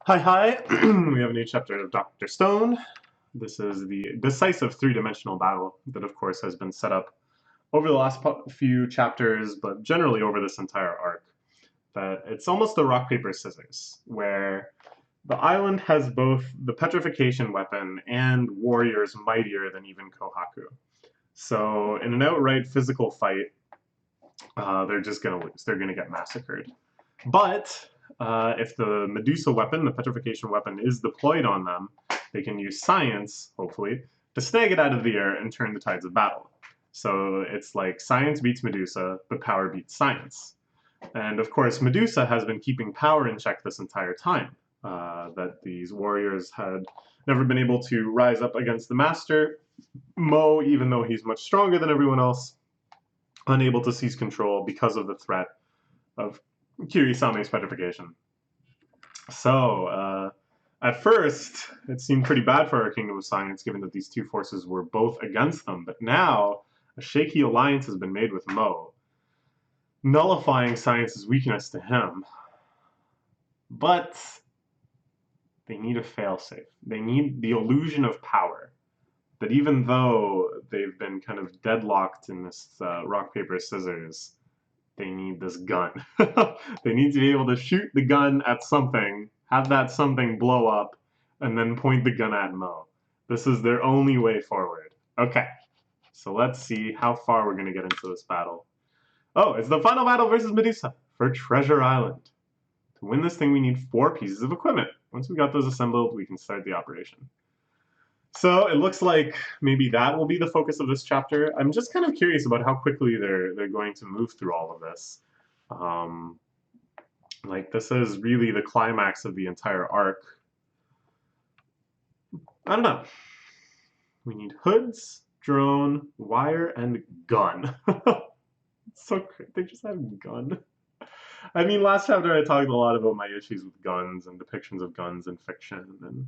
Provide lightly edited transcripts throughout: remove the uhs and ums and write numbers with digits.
Hi, hi! We have a new chapter of Dr. Stone. This is the decisive three-dimensional battle that, of course, has been set up over the last few chapters, but generally over this entire arc. That it's almost a rock, paper, scissors, where the island has both the petrification weapon and warriors mightier than even Kohaku. So, in an outright physical fight, they're just gonna lose. They're gonna get massacred. But if the Medusa weapon, the petrification weapon, is deployed on them, they can use science, hopefully, to snag it out of the air and turn the tides of battle. So it's like science beats Medusa, but power beats science. And of course, Medusa has been keeping power in check this entire time. That these warriors had never been able to rise up against the master. Mo, even though he's much stronger than everyone else, unable to seize control because of the threat of Kirisame's petrification. So, at first, it seemed pretty bad for our Kingdom of Science, given that these two forces were both against them, but now a shaky alliance has been made with Mo, nullifying Science's weakness to him. But they need a failsafe. They need the illusion of power. That even though they've been kind of deadlocked in this rock, paper, scissors, they need this gun. They need to be able to shoot the gun at something, have that something blow up, and then point the gun at Mo. This is their only way forward. Okay, so let's see how far we're going to get into this battle. Oh, it's the final battle versus Medusa for Treasure Island. To win this thing, we need 4 pieces of equipment. Once we got those assembled, we can start the operation. So it looks like maybe that will be the focus of this chapter. I'm just kind of curious about how quickly they're going to move through all of this. Like this is really the climax of the entire arc. I don't know. We need hoods, drone, wire, and gun. So they just have gun. I mean, last chapter I talked a lot about my issues with guns and depictions of guns in fiction and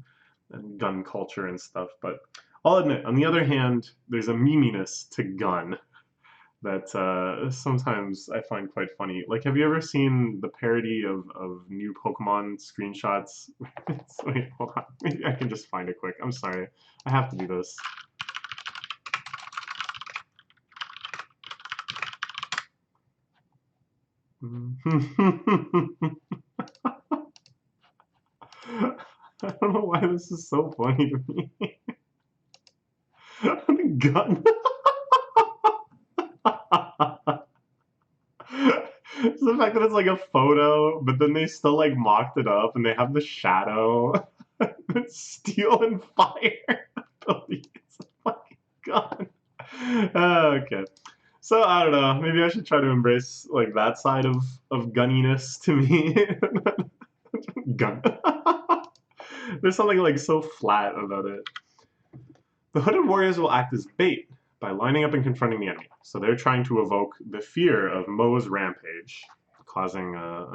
gun culture and stuff, but I'll admit, on the other hand, there's a meminess to gun that sometimes I find quite funny. Like, have you ever seen the parody of new Pokemon screenshots? Wait, hold on. Maybe I can just find it quick. I'm sorry. I have to do this. I don't know why this is so funny to me. The gun. It's the fact that it's like a photo, but then they still like mocked it up and they have the shadow. Steel and fire. It's a fucking gun. Okay. So I don't know. Maybe I should try to embrace like that side of gunniness to me. Gun. There's something like so flat about it. The hooded warriors will act as bait by lining up and confronting the enemy. So they're trying to evoke the fear of Mo's rampage, causing a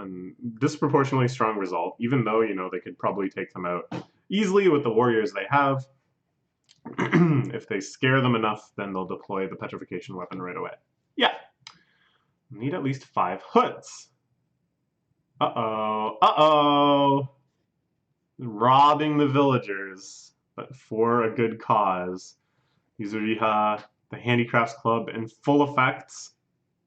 disproportionately strong result, even though, you know, they could probably take them out easily with the warriors they have. If they scare them enough, then they'll deploy the petrification weapon right away. Yeah. Need at least 5 hoods. Uh-oh. Uh-oh. Robbing the villagers, but for a good cause. Yuzuriha, the Handicrafts Club, in full effect,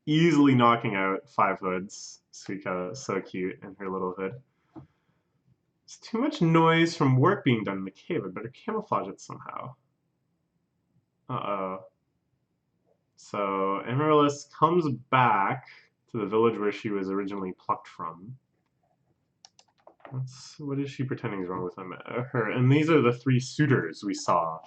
easily knocking out 5 hoods. Suika, so cute in her little hood. There's too much noise from work being done in the cave. I better camouflage it somehow. Uh-oh. So Amaryllis comes back to the village where she was originally plucked from. What is she pretending is wrong with her? And these are the 3 suitors we saw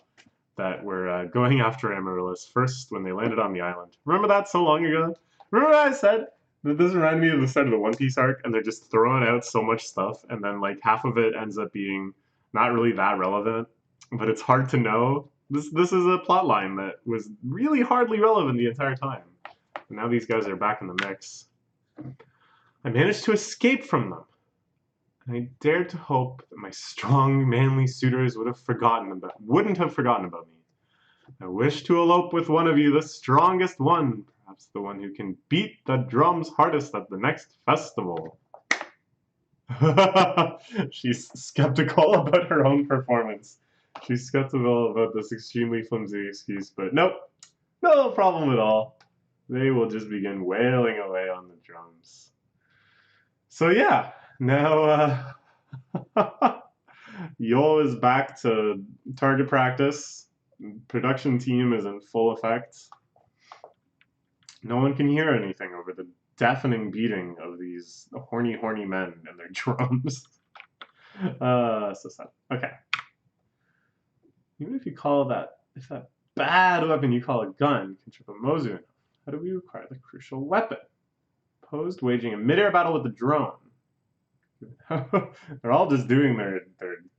that were going after Amaryllis first when they landed on the island. Remember that so long ago? Remember what I said? That this reminded me of the start of the One Piece arc, and they're just throwing out so much stuff, and then like half of it ends up being not really that relevant, but it's hard to know. This is a plot line that was really hardly relevant the entire time. And now these guys are back in the mix. I managed to escape from them. And I dared to hope that my strong, manly suitors wouldn't have forgotten about me. I wish to elope with one of you, the strongest one, perhaps the one who can beat the drums hardest at the next festival. She's skeptical about her own performance. She's skeptical about this extremely flimsy excuse, but nope, no problem at all. They will just begin wailing away on the drums. So yeah, now Yol is back to target practice. Production team is in full effect. No one can hear anything over the deafening beating of these horny men and their drums. So sad. Okay. Even if you call that, if that bad weapon you call a gun can trip a Mozu enough, how do we require the crucial weapon? Opposed waging a mid-air battle with the drone. They're all just doing their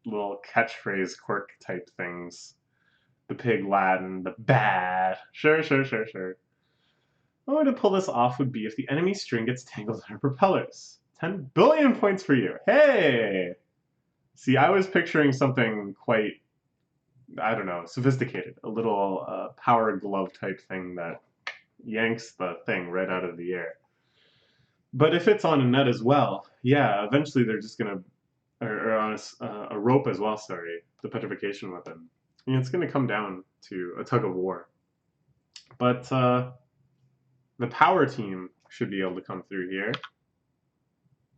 little catchphrase quirk type things. The pig Latin, the bad. Sure. One way to pull this off would be if the enemy string gets tangled in our propellers. 10 billion points for you. Hey! See, I was picturing something quite, I don't know, sophisticated. A little power glove type thing that yanks the thing right out of the air. But if it's on a net as well, yeah, eventually they're just going to, or on a rope as well, sorry, the petrification weapon. And it's going to come down to a tug of war. But the power team should be able to come through here.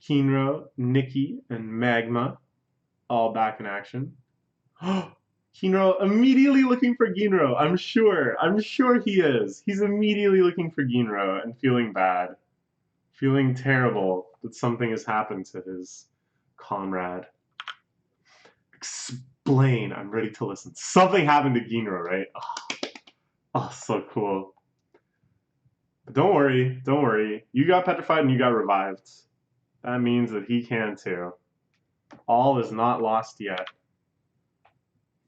Kinro, Nikki, and Magma all back in action. Kinro immediately looking for Ginro. I'm sure he is. He's immediately looking for Ginro and feeling bad. Feeling terrible that something has happened to his comrade. Explain. I'm ready to listen. Something happened to Ginro, right? Oh, so cool. But don't worry. You got petrified and you got revived. That means that he can too. All is not lost yet.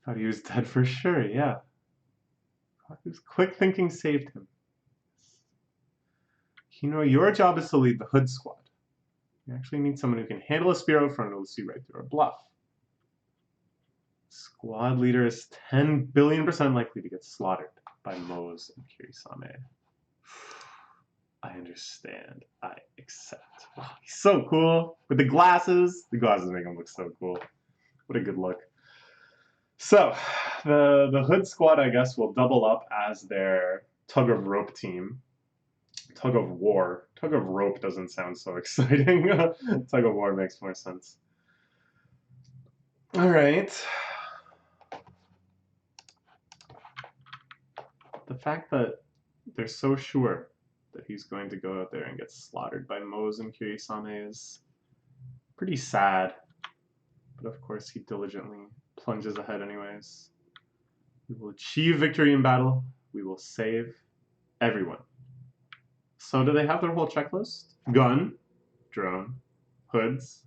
Thought he was dead for sure, yeah. His quick thinking saved him. Kinro, your job is to lead the Hood Squad. You actually need someone who can handle a spear out front and will see right through a bluff. Squad leader is 10 billion% likely to get slaughtered by Moz and Kirisame. I understand. I accept. Wow, he's so cool. With the glasses. The glasses make him look so cool. What a good look. So, the Hood Squad, I guess, will double up as their tug of rope team. Tug of war. Tug of rope doesn't sound so exciting. Tug of war makes more sense. All right. The fact that they're so sure that he's going to go out there and get slaughtered by Moz and Kirisame is pretty sad. But of course, he diligently plunges ahead anyways. We will achieve victory in battle. We will save everyone. So do they have their whole checklist? Gun, drone, hoods,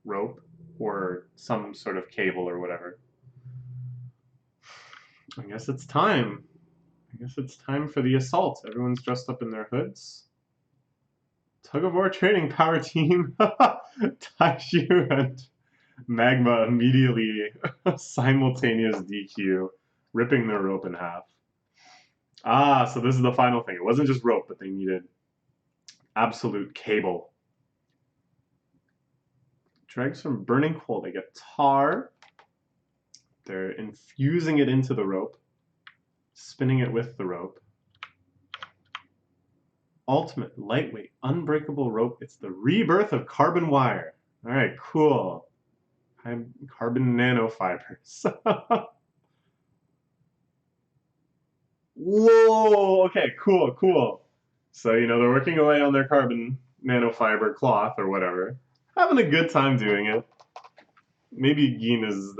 rope, or some sort of cable or whatever. I guess it's time. I guess it's time for the assault. Everyone's dressed up in their hoods. Tug of War Training Power Team. Taishu and Magma immediately simultaneous DQ, ripping their rope in half. Ah, so this is the final thing. It wasn't just rope, but they needed absolute cable. Dregs from burning coal. They get tar. They're infusing it into the rope, spinning it with the rope. Ultimate, lightweight, unbreakable rope. It's the rebirth of carbon wire. All right, cool. Carbon nanofibers. Whoa, okay, cool. So, you know, they're working away on their carbon nanofiber cloth or whatever. Having a good time doing it. Maybe Gin is is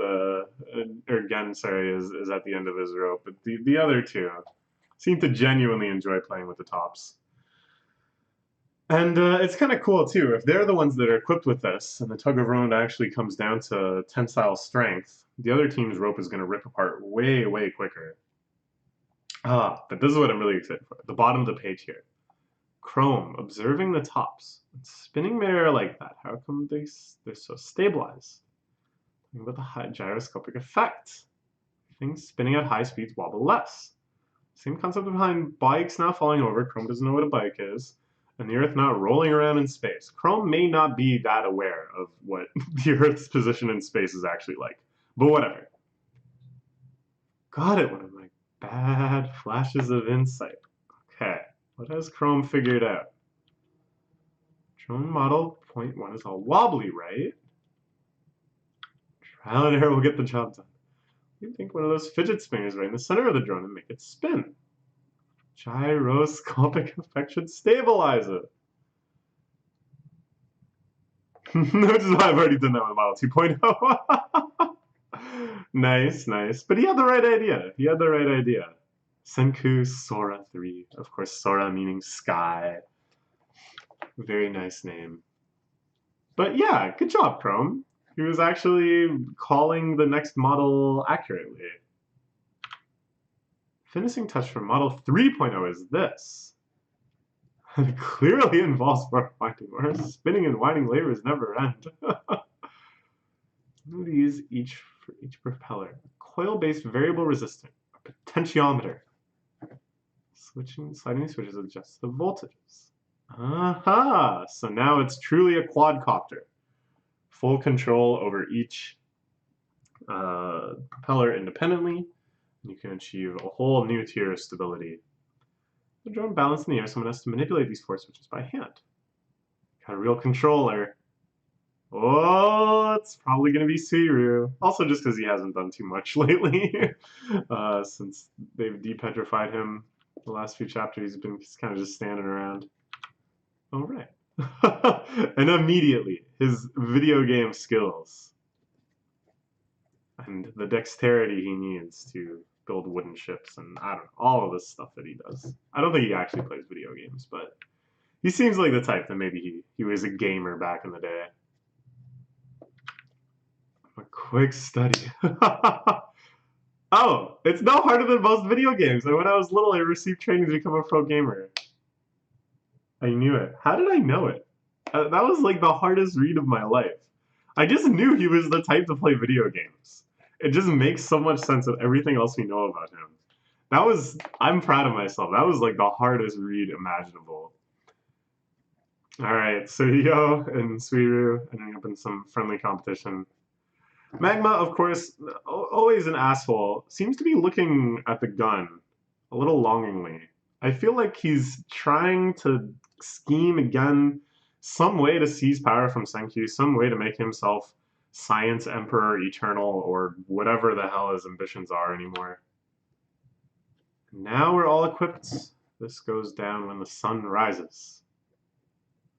at the end of his rope, but the other two seem to genuinely enjoy playing with the tops. And it's kind of cool too. If they're the ones that are equipped with this, and the tug of rope actually comes down to tensile strength, the other team's rope is going to rip apart way quicker. But this is what I'm really excited for. At the bottom of the page here. Chrome, observing the tops. Spinning midair like that. How come they're so stabilized? Think about the high gyroscopic effect. Things spinning at high speeds wobble less. Same concept behind bikes not falling over. Chrome doesn't know what a bike is. and the Earth not rolling around in space. Chrome may not be that aware of what the Earth's position in space is actually like, but whatever. Got it, one of my bad flashes of insight. Okay, what has Chrome figured out? Drone model 0.1 is all wobbly, right? Trial and error will get the job done. You think one of those fidget spinners right in the center of the drone and make it spin. Gyroscopic effect should stabilize it. Which is why I've already done that with Model 2.0. Nice, nice. But he had the right idea. He had the right idea. Senku Sora 3. Of course, Sora meaning sky. Very nice name. But yeah, good job, Chrome. He was actually calling the next model accurately. Finishing touch for Model 3.0 is this. It clearly involves more winding, or spinning and winding labors never end. These each for each propeller. Coil-based variable resistor, a potentiometer. Sliding switches adjust the voltages. Aha! So now it's truly a quadcopter. Full control over each propeller independently. You can achieve a whole new tier of stability. The drone balanced in the air, someone has to manipulate these four switches by hand. Got a real controller. Oh, it's probably going to be Suiru. Also just because he hasn't done too much lately. Since they've depetrified him the last few chapters, he's kind of just standing around. All right. And immediately, his video game skills and the dexterity he needs to build wooden ships and I don't know, all of this stuff that he does. I don't think he actually plays video games, but he seems like the type that maybe he was a gamer back in the day. A quick study. Oh, it's no harder than most video games. And when I was little, I received training to become a pro gamer. I knew it. How did I know it? That was like the hardest read of my life. I just knew he was the type to play video games. It just makes so much sense with everything else we know about him. I'm proud of myself. That was like the hardest read imaginable. Alright, so Yo and Suiru ending up in some friendly competition. Magma, of course, always an asshole, seems to be looking at the gun a little longingly. I feel like he's trying to scheme again some way to seize power from Senku, some way to make himself Science Emperor Eternal or whatever the hell his ambitions are anymore. Now we're all equipped. This goes down when the sun rises.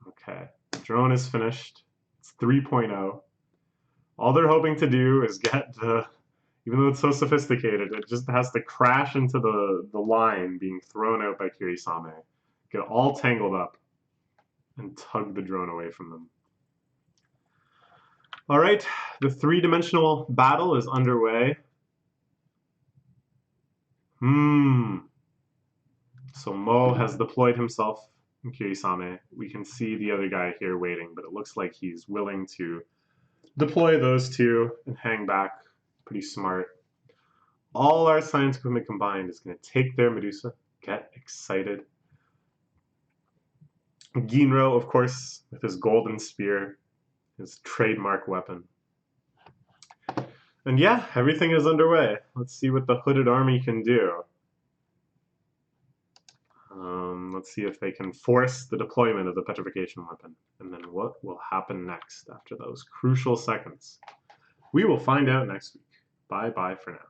Okay, the drone is finished. It's 3.0. All they're hoping to do is get the, even though it's so sophisticated, it just has to crash into the line being thrown out by Kirisame, get all tangled up, and tug the drone away from them. Alright, the three-dimensional battle is underway. So Mo has deployed himself in Kirisame. We can see the other guy here waiting, but it looks like he's willing to deploy those two and hang back. Pretty smart. All our science equipment combined is going to take their Medusa. Get excited. Ginro, of course, with his golden spear, his trademark weapon. And yeah, everything is underway. Let's see what the Hooded Army can do. Let's see if they can force the deployment of the petrification weapon. And then what will happen next after those crucial seconds? We will find out next week. Bye-bye for now.